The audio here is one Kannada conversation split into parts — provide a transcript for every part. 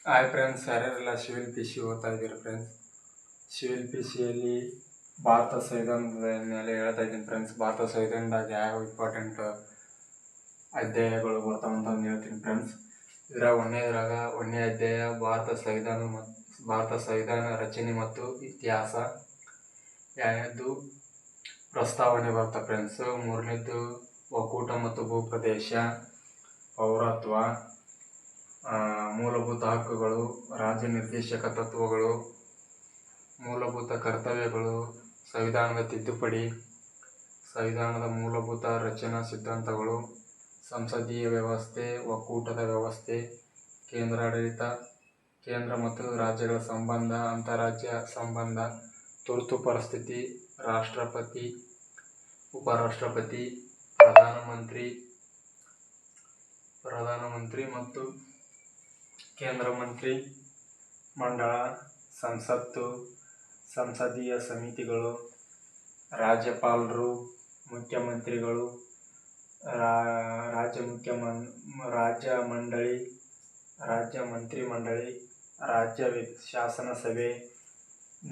ಹಾಯ್ ಫ್ರೆಂಡ್ಸ್, ಯಾರ್ಯಾರೆಲ್ಲ ಸಿವಿಲ್ ಪಿ ಸಿ ಓದ್ತಾ ಇದ್ದೀರಿ ಫ್ರೆಂಡ್ಸ್. ಸಿವಿಲ್ ಪಿ ಸಿಯಲ್ಲಿ ಭಾರತ ಸಂವಿಧಾನದ ಮೇಲೆ ಹೇಳ್ತಾ ಇದ್ದೀನಿ ಫ್ರೆಂಡ್ಸ್. ಭಾರತ ಸಂವಿಧಾನದಾಗ ಯಾವ ಇಂಪಾರ್ಟೆಂಟ್ ಅಧ್ಯಾಯಗಳು ಬರ್ತಾವಂತ ಹೇಳ್ತೀನಿ ಫ್ರೆಂಡ್ಸ್. ಒಂದನೇ ಅಧ್ಯಾಯ ಭಾರತ ಸಂವಿಧಾನ ರಚನೆ ಮತ್ತು ಇತಿಹಾಸ. ಎರಡನೇದ್ದು ಪ್ರಸ್ತಾವನೆ ಬರ್ತಾ ಫ್ರೆಂಡ್ಸ್. ಮೂರನೇದ್ದು ಒಕ್ಕೂಟ ಮತ್ತು ಭೂಪ್ರದೇಶ, ಪೌರತ್ವ, ಮೂಲಭೂತ ಹಕ್ಕುಗಳು, ರಾಜ್ಯ ನಿರ್ದೇಶಕ ತತ್ವಗಳು, ಮೂಲಭೂತ ಕರ್ತವ್ಯಗಳು, ಸಂವಿಧಾನದ ತಿದ್ದುಪಡಿ, ಸಂವಿಧಾನದ ಮೂಲಭೂತ ರಚನಾ ಸಿದ್ಧಾಂತಗಳು, ಸಂಸದೀಯ ವ್ಯವಸ್ಥೆ, ಒಕ್ಕೂಟದ ವ್ಯವಸ್ಥೆ, ಕೇಂದ್ರಾಡಳಿತ, ಕೇಂದ್ರ ಮತ್ತು ರಾಜ್ಯಗಳ ಸಂಬಂಧ, ಅಂತಾರಾಜ್ಯ ಸಂಬಂಧ, ತುರ್ತು ಪರಿಸ್ಥಿತಿ, ರಾಷ್ಟ್ರಪತಿ, ಉಪರಾಷ್ಟ್ರಪತಿ, ಪ್ರಧಾನಮಂತ್ರಿ ಮತ್ತು ಕೇಂದ್ರ ಮಂತ್ರಿ ಮಂಡಳ, ಸಂಸತ್ತು, ಸಂಸದೀಯ ಸಮಿತಿಗಳು, ರಾಜ್ಯಪಾಲರು, ಮುಖ್ಯಮಂತ್ರಿಗಳು, ರಾಜ್ಯ ಮಂತ್ರಿಮಂಡಳಿ, ರಾಜ್ಯ ಶಾಸನ ಸಭೆ,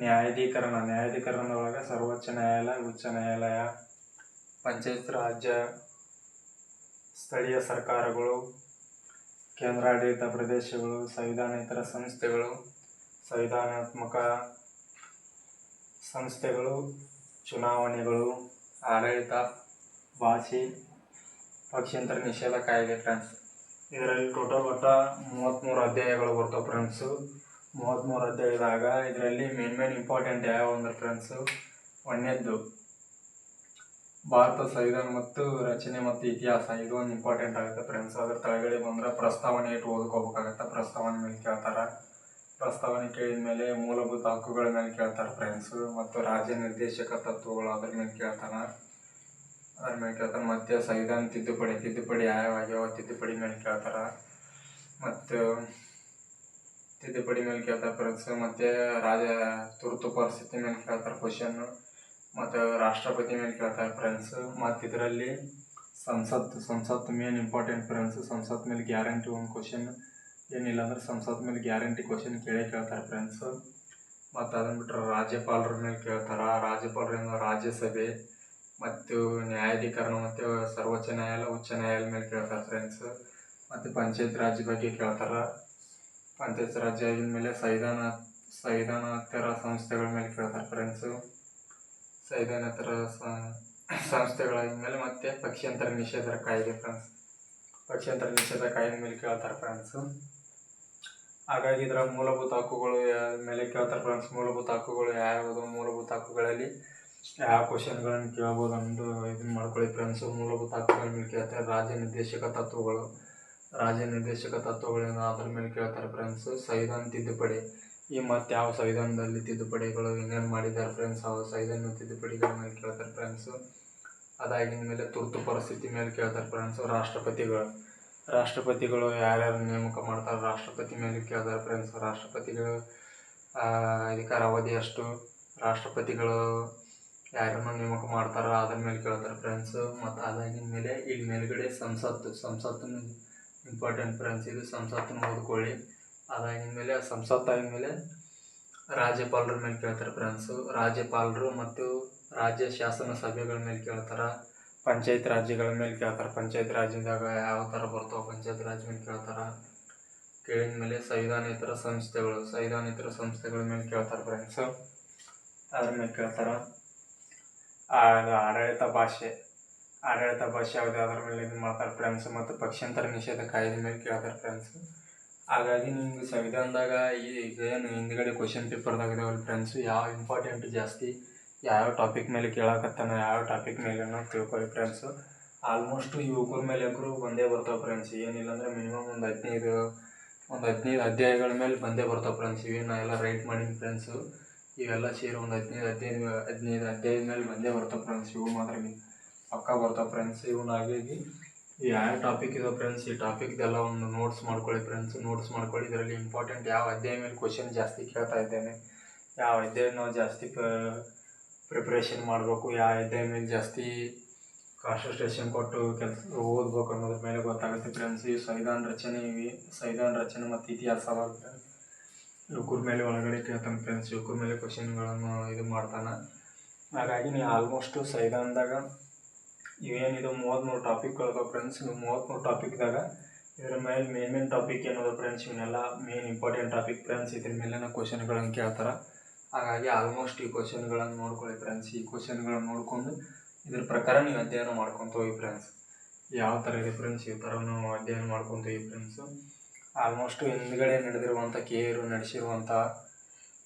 ನ್ಯಾಯಾಧಿಕರಣದೊಳಗೆ ಸರ್ವೋಚ್ಚ ನ್ಯಾಯಾಲಯ, ಉಚ್ಚ ನ್ಯಾಯಾಲಯ, ಪಂಚಾಯತ್ ರಾಜ್, ಸ್ಥಳೀಯ ಸರ್ಕಾರಗಳು, ಕೇಂದ್ರಾಡಳಿತ ಪ್ರದೇಶಗಳು, ಸಂವಿಧಾನೇತರ ಸಂಸ್ಥೆಗಳು, ಸಂವಿಧಾನಾತ್ಮಕ ಸಂಸ್ಥೆಗಳು, ಚುನಾವಣೆಗಳು, ಆಡಳಿತ, ಭಾಷೆ, ಪಕ್ಷಾಂತರ ನಿಷೇಧ ಕಾಯ್ದೆ ಫ್ರೆಂಡ್ಸ್. ಇದರಲ್ಲಿ ಟೋಟಲ್ 33 ಅಧ್ಯಾಯಗಳು ಬರ್ತಾವೆ ಫ್ರೆಂಡ್ಸು. 33 ಅಧ್ಯಾಯದಾಗ ಇದರಲ್ಲಿ ಮೇನ್ ಇಂಪಾರ್ಟೆಂಟ್ ಯಾವ ಅಂದ್ರೆ ಫ್ರೆಂಡ್ಸು, ಒಂದನೇದ್ದು ಭಾರತ ಸಂವಿಧಾನ ಮತ್ತು ರಚನೆ ಮತ್ತು ಇತಿಹಾಸ, ಇದು ಒಂದು ಇಂಪಾರ್ಟೆಂಟ್ ಆಗುತ್ತೆ ಫ್ರೆಂಡ್ಸ್. ಅದ್ರ ಕೆಳಗಡೆ ಬಂದ್ರೆ ಪ್ರಸ್ತಾವನೆ ಇಟ್ಟು ಓದ್ಕೋಬೇಕಾಗತ್ತೆ. ಪ್ರಸ್ತಾವನೆ ಮೇಲೆ ಕೇಳ್ತಾರ. ಪ್ರಸ್ತಾವನೆ ಕೇಳಿದ ಮೇಲೆ ಮೂಲಭೂತ ಹಕ್ಕುಗಳ ಮೇಲೆ ಕೇಳ್ತಾರೆ ಫ್ರೆಂಡ್ಸು. ಮತ್ತು ರಾಜ್ಯ ನಿರ್ದೇಶಕ ತತ್ವಗಳು ಅದ್ರ ಮೇಲೆ ಕೇಳ್ತಾನೆ. ಮತ್ತೆ ಸಂವಿಧಾನ ತಿದ್ದುಪಡಿ ಯಾವ ತಿದ್ದುಪಡಿ ಮೇಲೆ ಕೇಳ್ತಾರ. ಮತ್ತು ತಿದ್ದುಪಡಿ ಮೇಲೆ ಕೇಳ್ತಾರೆ ಫ್ರೆಂಡ್ಸ್. ಮತ್ತೆ ತುರ್ತು ಪರಿಸ್ಥಿತಿ ಮೇಲೆ ಕೇಳ್ತಾರೆ ಕ್ವಶನ್ನು. ಮತ್ತು ರಾಷ್ಟ್ರಪತಿ ಮೇಲೆ ಕೇಳ್ತಾರೆ ಫ್ರೆಂಡ್ಸ್. ಮತ್ತು ಇದರಲ್ಲಿ ಸಂಸತ್ತು ಮೇನ್ ಇಂಪಾರ್ಟೆಂಟ್ ಫ್ರೆಂಡ್ಸ್. ಸಂಸತ್ ಮೇಲೆ ಗ್ಯಾರಂಟಿ ಒಂದು ಕ್ವಶನ್, ಏನಿಲ್ಲ ಅಂದ್ರೆ ಸಂಸತ್ ಮೇಲೆ ಗ್ಯಾರಂಟಿ ಕ್ವಶನ್ ಕೇಳ್ತಾರೆ ಫ್ರೆಂಡ್ಸು. ಮತ್ತು ಅದನ್ನು ಬಿಟ್ಟರೆ ರಾಜ್ಯಪಾಲರ ಮೇಲೆ ಕೇಳ್ತಾರೆ. ರಾಜ್ಯಪಾಲರಿಂದ ರಾಜ್ಯಸಭೆ ಮತ್ತು ನ್ಯಾಯಾಧಿಕರಣ ಮತ್ತು ಸರ್ವೋಚ್ಚ ನ್ಯಾಯಾಲಯ, ಉಚ್ಚ ನ್ಯಾಯಾಲಯ ಮೇಲೆ ಕೇಳ್ತಾರೆ ಫ್ರೆಂಡ್ಸ್. ಮತ್ತು ಪಂಚಾಯತ್ ರಾಜ್ ಬಗ್ಗೆ ಕೇಳ್ತಾರೆ. ಪಂಚಾಯತ್ ರಾಜ್ ಆಗಿದ ಮೇಲೆ ಸಂವಿಧಾನೇತರ ಸಂಸ್ಥೆಗಳ ಮೇಲೆ ಕೇಳ್ತಾರೆ ಫ್ರೆಂಡ್ಸು. ಸಂವಿಧಾನೇತರ ಸಂಸ್ಥೆಗಳಾದ ಮೇಲೆ ಮತ್ತೆ ಪಕ್ಷಾಂತರ ನಿಷೇಧ ಕಾಯ್ದೆ ಫ್ರೆಂಡ್ಸ್. ಪಕ್ಷಾಂತರ ನಿಷೇಧ ಕಾಯ್ದೆ ಮೇಲೆ ಕೇಳ್ತಾರೆ ಫ್ರೆಂಡ್ಸು. ಹಾಗಾಗಿ ಇದರ ಮೂಲಭೂತ ಹಕ್ಕುಗಳು ಮೇಲೆ ಕೇಳ್ತಾರೆ ಫ್ರೆಂಡ್ಸ್. ಮೂಲಭೂತ ಹಕ್ಕುಗಳು ಯಾವ್ಯಾವುದು, ಮೂಲಭೂತ ಹಕ್ಕುಗಳಲ್ಲಿ ಯಾವ ಕ್ವಶನ್ಗಳನ್ನು ಕೇಳ್ಬೋದು ಅಂದು ಇದನ್ನು ಮಾಡ್ಕೊಳ್ಳಿ ಫ್ರೆಂಡ್ಸು. ಮೂಲಭೂತ ಹಕ್ಕುಗಳ ಮೇಲೆ ಕೇಳ್ತಾರೆ. ರಾಜ್ಯ ನಿರ್ದೇಶಕ ತತ್ವಗಳಿಂದ ಅದ್ರ ಮೇಲೆ ಕೇಳ್ತಾರೆ ಫ್ರೆಂಡ್ಸು. ಸಂವಿಧಾನ ತಿದ್ದುಪಡಿ, ಈ ಮತ್ತು ಯಾವ ಸಂವಿಧಾನದಲ್ಲಿ ತಿದ್ದುಪಡಿಗಳು ಏನೇನು ಮಾಡಿದ್ದಾರೆ ಫ್ರೆಂಡ್ಸ್, ಸಂವಿಧಾನ ತಿದ್ದುಪಡಿಗಳ ಮೇಲೆ ಕೇಳ್ತಾರೆ ಫ್ರೆಂಡ್ಸು. ಅದಾಗಿದ ಮೇಲೆ ತುರ್ತು ಪರಿಸ್ಥಿತಿ ಮೇಲೆ ಕೇಳ್ತಾರೆ ಫ್ರೆಂಡ್ಸು. ರಾಷ್ಟ್ರಪತಿಗಳು ಯಾರ್ಯಾರು ನೇಮಕ ಮಾಡ್ತಾರೆ, ರಾಷ್ಟ್ರಪತಿ ಮೇಲೆ ಕೇಳ್ತಾರೆ ಫ್ರೆಂಡ್ಸ್. ರಾಷ್ಟ್ರಪತಿಗಳು ಅಧಿಕಾರ ಅವಧಿ ಎಷ್ಟು, ರಾಷ್ಟ್ರಪತಿಗಳು ಯಾರನ್ನು ನೇಮಕ ಮಾಡ್ತಾರ ಅದ್ರ ಮೇಲೆ ಕೇಳ್ತಾರೆ ಫ್ರೆಂಡ್ಸು. ಮತ್ತು ಅದಾಗಿದ ಮೇಲೆ ಇಲ್ಲಿ ಮೇಲ್ಗಡೆ ಸಂಸತ್ತು ಇಂಪಾರ್ಟೆಂಟ್ ಫ್ರೆಂಡ್ಸ್. ಇದು ಸಂಸತ್ತನ್ನು ಓದ್ಕೊಳ್ಳಿ. ಅದಾಗಿದ ಮೇಲೆ ಸಂಸತ್ತಾಗಿದ ಮೇಲೆ ರಾಜ್ಯಪಾಲರ ಮೇಲೆ ಕೇಳ್ತಾರೆ ಫ್ರೆಂಡ್ಸು. ರಾಜ್ಯಪಾಲರು ಮತ್ತು ರಾಜ್ಯ ಶಾಸನ ಸಭೆಗಳ ಮೇಲೆ ಕೇಳ್ತಾರೆ. ಪಂಚಾಯತ್ ರಾಜ್ಯಗಳ ಮೇಲೆ ಕೇಳ್ತಾರೆ. ಪಂಚಾಯತ್ ರಾಜ್ಯದಾಗ ಯಾವ ಥರ ಬರ್ತಾವೆ ಪಂಚಾಯತ್ ರಾಜ್ ಮೇಲೆ ಕೇಳ್ತಾರೆ. ಕೇಳಿದ ಮೇಲೆ ಸಂವಿಧಾನೇತರ ಸಂಸ್ಥೆಗಳ ಮೇಲೆ ಕೇಳ್ತಾರೆ ಫ್ರೆಂಡ್ಸು. ಅದ್ರ ಮೇಲೆ ಕೇಳ್ತಾರೆ. ಆಡಳಿತ ಭಾಷೆ ಯಾವುದು, ಅದರ ಮೇಲೆ ಇದು ಮಾಡ್ತಾರೆ ಫ್ರೆಂಡ್ಸ್. ಮತ್ತು ಪಕ್ಷಾಂತರ ನಿಷೇಧ ಕಾಯ್ದೆ ಮೇಲೆ ಕೇಳ್ತಾರೆ ಫ್ರೆಂಡ್ಸ್. ಹಾಗಾಗಿ ನಿಮ್ಗೆ ಸಂವಿಧಾನದಾಗ ಈಗ ಏನು ಹಿಂದ್ಗಡೆ ಕ್ವಶನ್ ಪೇಪರ್ದಾಗ ಇದಾವಲ್ಲ ಫ್ರೆಂಡ್ಸು, ಯಾವ ಇಂಪಾರ್ಟೆಂಟ್ ಜಾಸ್ತಿ, ಯಾವ ಟಾಪಿಕ್ ಮೇಲೆ ಕೇಳಕತ್ತಾನ, ಯಾವ ಟಾಪಿಕ್ ಮೇಲೆ ತಿಳ್ಕೊಳ್ಳಿ ಫ್ರೆಂಡ್ಸು. ಆಲ್ಮೋಸ್ಟ್ ಇವುಗಳ ಮೇಲೆ ಅಂಕರು ಬಂದೇ ಬರ್ತಾವೆ ಫ್ರೆಂಡ್ಸ್. ಏನಿಲ್ಲ ಅಂದರೆ ಮಿನಿಮಮ್ ಒಂದು 15 ಅಧ್ಯಾಯಗಳ ಮೇಲೆ ಬಂದೇ ಬರ್ತಾವೆ ಫ್ರೆಂಡ್ಸ್. ಇವೇನು ಎಲ್ಲ ರೈಟ್ ಮಾಡೀನಿ ಫ್ರೆಂಡ್ಸು. ಇವೆಲ್ಲ ಸೇರಿ ಒಂದು 15 ಅಧ್ಯಾಯದ ಮೇಲೆ ಬಂದೇ ಬರ್ತಾವೆ ಫ್ರೆಂಡ್ಸ್. ಇವು ಮಾತ್ರ ಪಕ್ಕ ಬರ್ತಾವೆ ಫ್ರೆಂಡ್ಸ್. ಹಾಗಾಗಿ ಯಾವ ಟಾಪಿಕ್ ಇದೆ ಫ್ರೆಂಡ್ಸ್, ಈ ಟಾಪಿಕ್ದೆಲ್ಲ ಒಂದು ನೋಟ್ಸ್ ಮಾಡ್ಕೊಳ್ಳಿ ಫ್ರೆಂಡ್ಸ್. ನೋಟ್ಸ್ ಮಾಡ್ಕೊಳ್ಳಿ. ಇದರಲ್ಲಿ ಇಂಪಾರ್ಟೆಂಟ್ ಯಾವ ಅಧ್ಯಾಯ ಮೇಲೆ ಕ್ವಶನ್ ಜಾಸ್ತಿ ಕೇಳ್ತಾ ಇದ್ದೇನೆ, ಯಾವ ಅಧ್ಯಾಯ ನಾವು ಜಾಸ್ತಿ ಪ್ರಿಪ್ರೇಷನ್ ಮಾಡಬೇಕು, ಯಾವ ಅಧ್ಯಾಯ ಮೇಲೆ ಜಾಸ್ತಿ ಕಾನ್ಸಂಟ್ರೇಷನ್ ಕೊಟ್ಟು ಕೆಲಸ ಓದ್ಬೇಕು ಅನ್ನೋದ್ರ ಮೇಲೆ ಗೊತ್ತಾಗುತ್ತೆ ಫ್ರೆಂಡ್ಸ್. ಈ ಸಂವಿಧಾನ ರಚನೆ ಮತ್ತು ಇತಿಹಾಸವಾಗ ಯುವಕರ ಮೇಲೆ ಒಳಗಡೆ ಕೇಳ್ತಾನೆ ಫ್ರೆಂಡ್ಸ್. ಯುವಕರ ಮೇಲೆ ಕ್ವಶನ್ಗಳನ್ನು ಇದು ಮಾಡ್ತಾನೆ. ಹಾಗಾಗಿ ನೀವು ಆಲ್ಮೋಸ್ಟು ಸಂವಿಧಾನದಾಗ ಇವೇನಿದು 33 ಟಾಪಿಕ್ಗಳದ ಫ್ರೆಂಡ್ಸ್. ನೀವು 33 ಟಾಪಿಕ್ದಾಗ ಇದರ ಮೇಲೆ ಮೇನ್ ಟಾಪಿಕ್ ಏನದ ಫ್ರೆಂಡ್ಸ್, ಇವನ್ನೆಲ್ಲ ಮೇನ್ ಇಂಪಾರ್ಟೆಂಟ್ ಟಾಪಿಕ್ ಫ್ರೆಂಡ್ಸ್. ಇದ್ರ ಮೇಲೆ ಕ್ವಶನ್ಗಳನ್ನು ಕೇಳ್ತಾರೆ. ಹಾಗಾಗಿ ಆಲ್ಮೋಸ್ಟ್ ಈ ಕ್ವಶನ್ಗಳನ್ನು ನೋಡ್ಕೊಳ್ಳಿ ಫ್ರೆಂಡ್ಸ್. ಈ ಕ್ವಶನ್ಗಳನ್ನು ನೋಡಿಕೊಂಡು ಇದ್ರ ಪ್ರಕಾರ ನೀವು ಅಧ್ಯಯನ ಮಾಡ್ಕೊತ ಹೋಗಿ ಫ್ರೆಂಡ್ಸ್. ಯಾವ ಥರ ಇದೆ ಫ್ರೆಂಡ್ಸ್, ಈ ಥರ ನಾವು ಅಧ್ಯಯನ ಮಾಡ್ಕೊತ ಹೋಗಿ ಫ್ರೆಂಡ್ಸು. ಆಲ್ಮೋಸ್ಟು ಹಿಂದ್ಗಡೆ ನಡೆದಿರುವಂಥ KR ನಡೆಸಿರುವಂಥ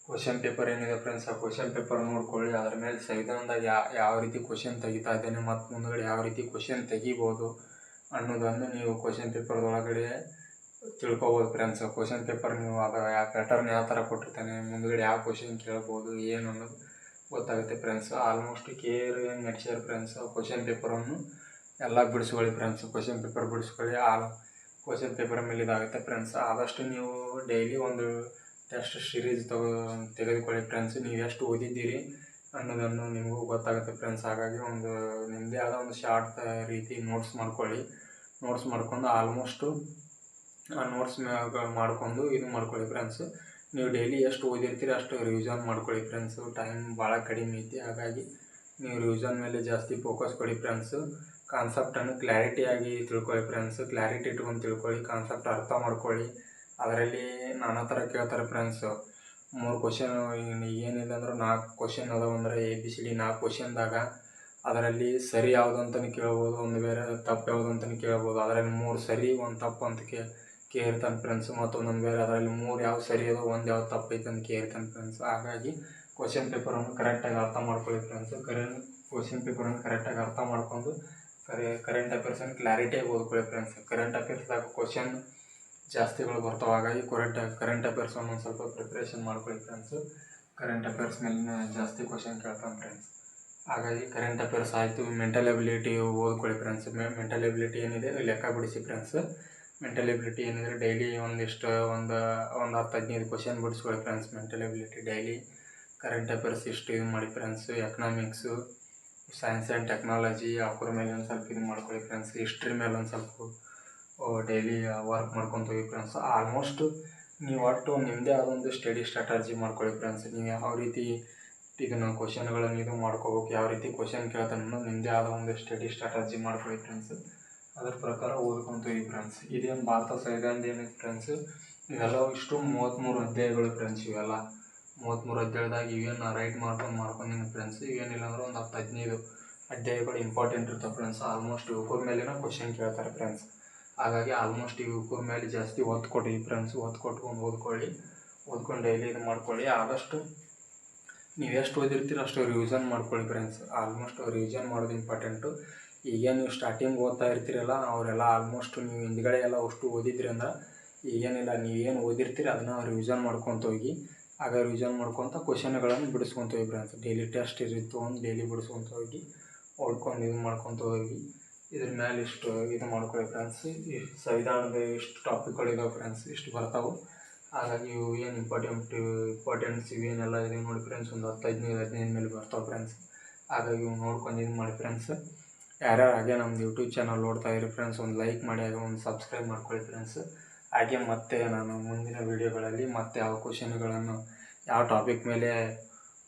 ಕ್ವಶನ್ ಪೇಪರ್ ಏನಿದೆ ಫ್ರೆಂಡ್ಸ್, ಆ ಕ್ವಶನ್ ಪೇಪರ್ ನೋಡ್ಕೊಳ್ಳಿ. ಅದ್ರ ಮೇಲೆ ಸಂವಿಧಾನದಾಗ ಯಾವ ರೀತಿ ಕ್ವಶನ್ ತೆಗಿತಾ ಇದ್ದೇನೆ ಮತ್ತು ಮುಂದ್ಗಡೆ ಯಾವ ರೀತಿ ಕ್ವಶನ್ ತೆಗಿಬೋದು ಅನ್ನೋದನ್ನು ನೀವು ಕ್ವಶನ್ ಪೇಪರ್ದೊಳಗಡೆ ತಿಳ್ಕೊಬೋದು ಫ್ರೆಂಡ್ಸ್. ಕ್ವಶನ್ ಪೇಪರ್ ನೀವು ಅದು ಯಾವ ಪ್ಯಾಟರ್ನ್ ಯಾವ ಥರ ಕೊಟ್ಟಿರ್ತಾನೆ, ಮುಂದ್ಗಡೆ ಯಾವ ಕ್ವಶನ್ ಕೇಳ್ಬೋದು ಏನು ಅನ್ನೋದು ಗೊತ್ತಾಗುತ್ತೆ ಫ್ರೆಂಡ್ಸ್. ಆಲ್ಮೋಸ್ಟ್ KR ಏನು ನಡೆಸ್ಯಾರ ಫ್ರೆಂಡ್ಸ್, ಕ್ವಶನ್ ಪೇಪರನ್ನು ಎಲ್ಲ ಬಿಡಿಸ್ಕೊಳ್ಳಿ ಫ್ರೆಂಡ್ಸ್. ಕ್ವಶನ್ ಪೇಪರ್ ಬಿಡಿಸ್ಕೊಳ್ಳಿ. ಕ್ವಶನ್ ಪೇಪರ್ ಮೇಲೆ ಇದಾಗುತ್ತೆ ಫ್ರೆಂಡ್ಸ್. ಆದಷ್ಟು ನೀವು ಡೈಲಿ ಒಂದು ಟೆಸ್ಟ್ ಸೀರೀಸ್ ತೆಗೆದುಕೊಳ್ಳಿ ಫ್ರೆಂಡ್ಸ್. ನೀವು ಎಷ್ಟು ಓದಿದ್ದೀರಿ ಅನ್ನೋದನ್ನು ನಿಮಗೂ ಗೊತ್ತಾಗುತ್ತೆ ಫ್ರೆಂಡ್ಸ್. ಹಾಗಾಗಿ ನಿಮ್ಮದೇ ಆದ ಒಂದು ಶಾರ್ಟ್ ರೀತಿ ನೋಟ್ಸ್ ಮಾಡ್ಕೊಳ್ಳಿ. ನೋಟ್ಸ್ ಮಾಡ್ಕೊಂಡು ಆಲ್ಮೋಸ್ಟು ಆ ನೋಟ್ಸ್ ಮಾಡ್ಕೊಂಡು ಇದು ಮಾಡ್ಕೊಳ್ಳಿ ಫ್ರೆಂಡ್ಸ್. ನೀವು ಡೈಲಿ ಎಷ್ಟು ಓದಿರ್ತೀರಿ ಅಷ್ಟು ರಿವಿಷನ್ ಮಾಡ್ಕೊಳ್ಳಿ ಫ್ರೆಂಡ್ಸು. ಟೈಮ್ ಭಾಳ ಕಡಿಮೆ ಐತಿ. ಹಾಗಾಗಿ ನೀವು ರಿವಿಷನ್ ಮೇಲೆ ಜಾಸ್ತಿ ಫೋಕಸ್ ಕೊಡಿ ಫ್ರೆಂಡ್ಸು. ಕಾನ್ಸೆಪ್ಟನ್ನು ಕ್ಲಾರಿಟಿಯಾಗಿ ತಿಳ್ಕೊಳ್ಳಿ ಫ್ರೆಂಡ್ಸ್. ಕ್ಲಾರಿಟಿ ಇಟ್ಕೊಂಡು ತಿಳ್ಕೊಳ್ಳಿ, ಕಾನ್ಸೆಪ್ಟ್ ಅರ್ಥ ಮಾಡ್ಕೊಳ್ಳಿ. ಅದರಲ್ಲಿ ನಾನಾ ಥರ ಕೇಳ್ತಾರೆ ಫ್ರೆಂಡ್ಸು. 3 ಕ್ವಶನ್ ಏನಿಲ್ಲ ಅಂದ್ರೆ 4 ಕ್ವಶನ್ ಅದಾವ ಅಂದರೆ ABCD 4 ಕ್ವಶನ್ದಾಗ ಅದರಲ್ಲಿ ಸರಿ ಯಾವುದು ಅಂತಲೂ ಕೇಳ್ಬೋದು, ಒಂದು ಬೇರೆ ತಪ್ಪು ಯಾವುದು ಅಂತಲೂ ಕೇಳ್ಬೋದು. ಅದರಲ್ಲಿ 3 ಸರಿ 1 ತಪ್ಪು ಅಂತ ಕೇಳಿರ್ತಾನೆ ಫ್ರೆಂಡ್ಸು. ಮತ್ತೊಂದೊಂದು ಬೇರೆ ಅದರಲ್ಲಿ 3 ಯಾವ್ದು ಸರಿ ಅದೋ 1 ಯಾವ್ದು ತಪ್ಪು ಐತೆ ಅಂತ ಕೇಳಿರ್ತಾನೆ ಫ್ರೆಂಡ್ಸ್. ಹಾಗಾಗಿ ಕ್ವಶನ್ ಪೇಪರನ್ನು ಕರೆಕ್ಟಾಗಿ ಅರ್ಥ ಮಾಡ್ಕೊಳ್ಳಿ ಫ್ರೆಂಡ್ಸು. ಕ್ವಶನ್ ಪೇಪರನ್ನು ಕರೆಕ್ಟಾಗಿ ಅರ್ಥ ಮಾಡ್ಕೊಂಡು ಕರೆಂಟ್ ಅಫೇರ್ಸನ್ನು ಕ್ಲಾರಿಟಿಯಾಗಿ ಓದ್ಕೊಳ್ಳಿ ಫ್ರೆಂಡ್ಸ್. ಕರೆಂಟ್ ಅಫೇರ್ಸ್ದಾಗ ಕ್ವಶನ್ ಜಾಸ್ತಿಗಳು ಬರ್ತಾವೆ. ಹಾಗಾಗಿ ಕರೆಂಟ್ ಅಫೇರ್ಸನ್ನು ಒಂದು ಸ್ವಲ್ಪ ಪ್ರಿಪ್ರೇಷನ್ ಮಾಡ್ಕೊಳ್ಳಿ ಫ್ರೆಂಡ್ಸು. ಕರೆಂಟ್ ಅಫೇರ್ಸ್ ಮೇಲೆ ಜಾಸ್ತಿ ಕ್ವಶನ್ ಕೇಳ್ತಾನೆ ಫ್ರೆಂಡ್ಸ್. ಹಾಗಾಗಿ ಕರೆಂಟ್ ಅಫೇರ್ಸ್ ಆಯಿತು. ಮೆಂಟಲ್ ಎಬಿಲಿಟಿ ಓದ್ಕೊಳ್ಳಿ ಫ್ರೆಂಡ್ಸ್. ಮೆಂಟಲ್ ಎಬಿಲಿಟಿ ಏನಿದೆ ಲೆಕ್ಕ ಬಿಡಿಸಿ ಫ್ರೆಂಡ್ಸ್. ಮೆಂಟಲ್ ಎಬಿಲಿಟಿ ಏನಿದೆ ಡೈಲಿ ಒಂದು 10-15 ಕ್ವಶನ್ ಬಿಡಿಸ್ಕೊಳ್ಳಿ friends. Mental ability daily. Current affairs ಇಷ್ಟು ಇದು ಮಾಡಿ friends. Economics, science and technology ಅವ್ರ ಮೇಲೆ ಒಂದು ಸ್ವಲ್ಪ ಇದು ಮಾಡ್ಕೊಳ್ಳಿ ಫ್ರೆಂಡ್ಸ್. ಹಿಸ್ಟ್ರಿ ಮೇಲೆ ಒಂದು ಸ್ವಲ್ಪ ಡೈಲಿ ವರ್ಕ್ ಮಾಡ್ಕೊತ ಹೋಗಿ ಫ್ರೆಂಡ್ಸ್. ಆಲ್ಮೋಸ್ಟ್ ನೀವು ಒಟ್ಟು ನಿಮ್ಮದೇ ಆದೊಂದು ಸ್ಟಡಿ ಸ್ಟ್ರಾಟರ್ಜಿ ಮಾಡ್ಕೊಳ್ಳಿ ಫ್ರೆಂಡ್ಸ್. ನೀವು ಯಾವ ರೀತಿ ಇದನ್ನು ಕ್ವಶನ್ಗಳನ್ನು ಇದು ಮಾಡ್ಕೋಬೇಕು, ಯಾವ ರೀತಿ ಕ್ವಶನ್ ಕೇಳ್ತಾನೆ ಅನ್ನೋದು ನಿಮ್ಮದೇ ಆದ ಒಂದು ಸ್ಟಡಿ ಸ್ಟ್ರಾಟರ್ಜಿ ಮಾಡ್ಕೊಳ್ಳಿ ಫ್ರೆಂಡ್ಸ್. ಅದ್ರ ಪ್ರಕಾರ ಓದ್ಕೊತ ಹೋಗಿ ಫ್ರೆಂಡ್ಸ್. ಇದೇನು ಭಾರತ ಸಂವಿಧಾನದ ಏನಿದೆ ಫ್ರೆಂಡ್ಸ್, ಇವೆಲ್ಲ ಇಷ್ಟು 33 ಅಧ್ಯಾಯಗಳು ಫ್ರೆಂಡ್ಸ್. ಇವೆಲ್ಲ 33 ಅಧ್ಯಾಯದಾಗ ಇವೇನು ರೈಟ್ ಮಾಡ್ಕೊಂಡಿನಿ ಫ್ರೆಂಡ್ಸ್. ಇವೇನಿಲ್ಲ ಅಂದ್ರೆ ಒಂದು 10-15 ಅಧ್ಯಾಯಗಳು ಇಂಪಾರ್ಟೆಂಟ್ ಇರ್ತಾವೆ ಫ್ರೆಂಡ್ಸ್. ಆಲ್ಮೋಸ್ಟ್ ಯುವಕರ ಮೇಲಿನ ಕ್ವಶನ್ ಕೇಳ್ತಾರೆ ಫ್ರೆಂಡ್ಸ್. ಹಾಗಾಗಿ ಆಲ್ಮೋಸ್ಟ್ ಯುವಕರ ಮೇಲೆ ಜಾಸ್ತಿ ಒತ್ತು ಕೊಡಿ ಫ್ರೆಂಡ್ಸ್. ಓದ್ಕೊಂಡು ಡೈಲಿ ಇದು ಮಾಡ್ಕೊಳ್ಳಿ. ಆದಷ್ಟು ನೀವು ಎಷ್ಟು ಓದಿರ್ತೀರೋ ಅಷ್ಟು ರಿವಿಷನ್ ಮಾಡ್ಕೊಳ್ಳಿ ಫ್ರೆಂಡ್ಸ್. ಆಲ್ಮೋಸ್ಟ್ ರಿವಿಷನ್ ಮಾಡೋದು ಇಂಪಾರ್ಟೆಂಟು. ಈಗೇನು ನೀವು ಸ್ಟಾರ್ಟಿಂಗ್ ಓದ್ತಾ ಇರ್ತೀರಲ್ಲ ಅವರೆಲ್ಲ ಆಲ್ಮೋಸ್ಟ್ ನೀವು ಹಿಂದ್ಗಡೆ ಎಲ್ಲ ಅಷ್ಟು ಓದಿದ್ರಿ ಅಂದ್ರೆ ಈಗೇನಿಲ್ಲ, ನೀವೇನು ಓದಿರ್ತೀರಿ ಅದನ್ನು ರಿವಿಷನ್ ಮಾಡ್ಕೊತ ಹೋಗಿ. ಆಗ ರಿವಿಷನ್ ಮಾಡ್ಕೊತ ಕ್ವಶನ್ಗಳನ್ನು ಬಿಡಿಸ್ಕೊತ ಹೋಗಿ ಫ್ರೆಂಡ್ಸ್. ಡೈಲಿ ಟೆಸ್ಟ್ ಇತ್ತು ಡೈಲಿ ಬಿಡಿಸ್ಕೊತ ಹೋಗಿ ಓದ್ಕೊಂಡು ಇದು ಮಾಡ್ಕೊತ ಹೋಗಿ. ಇದ್ರ ಮೇಲೆ ಇಷ್ಟು ಇದು ಮಾಡ್ಕೊಳ್ಳಿ ಫ್ರೆಂಡ್ಸ್. ಈ ಸಂವಿಧಾನದ ಇಷ್ಟು ಟಾಪಿಕ್ಗಳಿದಾವೆ ಫ್ರೆಂಡ್ಸ್, ಇಷ್ಟು ಬರ್ತಾವೆ. ಹಾಗಾಗಿ ಇವು ಏನು ಇಂಪಾರ್ಟೆನ್ಸ್ ಇವೇನೆಲ್ಲ ಇದೆ ನೋಡಿ ಫ್ರೆಂಡ್ಸ್, ಒಂದು 10-15 ಮೇಲೆ ಬರ್ತಾವೆ ಫ್ರೆಂಡ್ಸ್. ಹಾಗಾಗಿ ಇವು ನೋಡ್ಕೊಂಡು ಇದು ಮಾಡಿ ಫ್ರೆಂಡ್ಸ್. ಯಾರ್ಯಾರು ಹಾಗೆ ನಮ್ಮದು ಯೂಟ್ಯೂಬ್ ಚಾನಲ್ ನೋಡ್ತಾ ಇರಿ ಫ್ರೆಂಡ್ಸ್, ಒಂದು ಲೈಕ್ ಮಾಡಿ, ಹಾಗೆ ಒಂದು ಸಬ್ಸ್ಕ್ರೈಬ್ ಮಾಡ್ಕೊಳ್ಳಿ ಫ್ರೆಂಡ್ಸ್. ಹಾಗೆ ಮತ್ತೆ ನಾನು ಮುಂದಿನ ವೀಡಿಯೋಗಳಲ್ಲಿ ಮತ್ತೆ ಯಾವ ಟಾಪಿಕ್ ಮೇಲೆ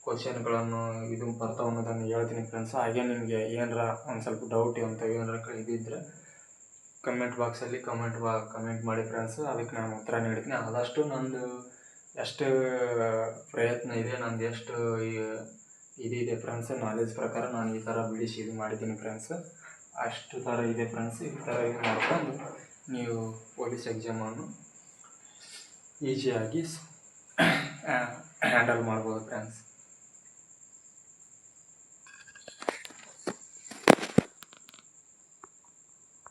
ಕ್ವಶನ್ಗಳನ್ನು ಇದು ಬರ್ತಾವೆ ಅನ್ನೋದನ್ನು ಹೇಳ್ತೀನಿ ಫ್ರೆಂಡ್ಸ್. ಹಾಗೆ ನಿಮಗೆ ಏನಾರ ಒಂದು ಸ್ವಲ್ಪ ಡೌಟ್ ಏನಾರ ಇದ್ದಿದ್ರೆ ಕಮೆಂಟ್ ಬಾಕ್ಸಲ್ಲಿ ಕಮೆಂಟ್ ಮಾಡಿ ಫ್ರೆಂಡ್ಸ್. ಅದಕ್ಕೆ ನಾನು ಉತ್ತರ ನೀಡ್ತೀನಿ. ಆದಷ್ಟು ನಂದು ಎಷ್ಟು ಪ್ರಯತ್ನ ಇದೆ, ನಂದು ಎಷ್ಟು ಇದಿದೆ ಫ್ರೆಂಡ್ಸ್, ನಾಲೆಜ್ ಪ್ರಕಾರ ನಾನು ಈ ಥರ ಬಿಡಿಸಿ ಇದು ಮಾಡಿದ್ದೀನಿ ಫ್ರೆಂಡ್ಸ್. ಅಷ್ಟು ಥರ ಇದೆ ಫ್ರೆಂಡ್ಸ್. ಈ ಥರ ಇದು ಮಾಡ್ಕೊಂಡು ನೀವು ಪೊಲೀಸ್ ಎಕ್ಸಾಮನ್ನು ಈಸಿಯಾಗಿ ಹ್ಯಾಂಡಲ್ ಮಾಡ್ಬೋದು ಫ್ರೆಂಡ್ಸ್.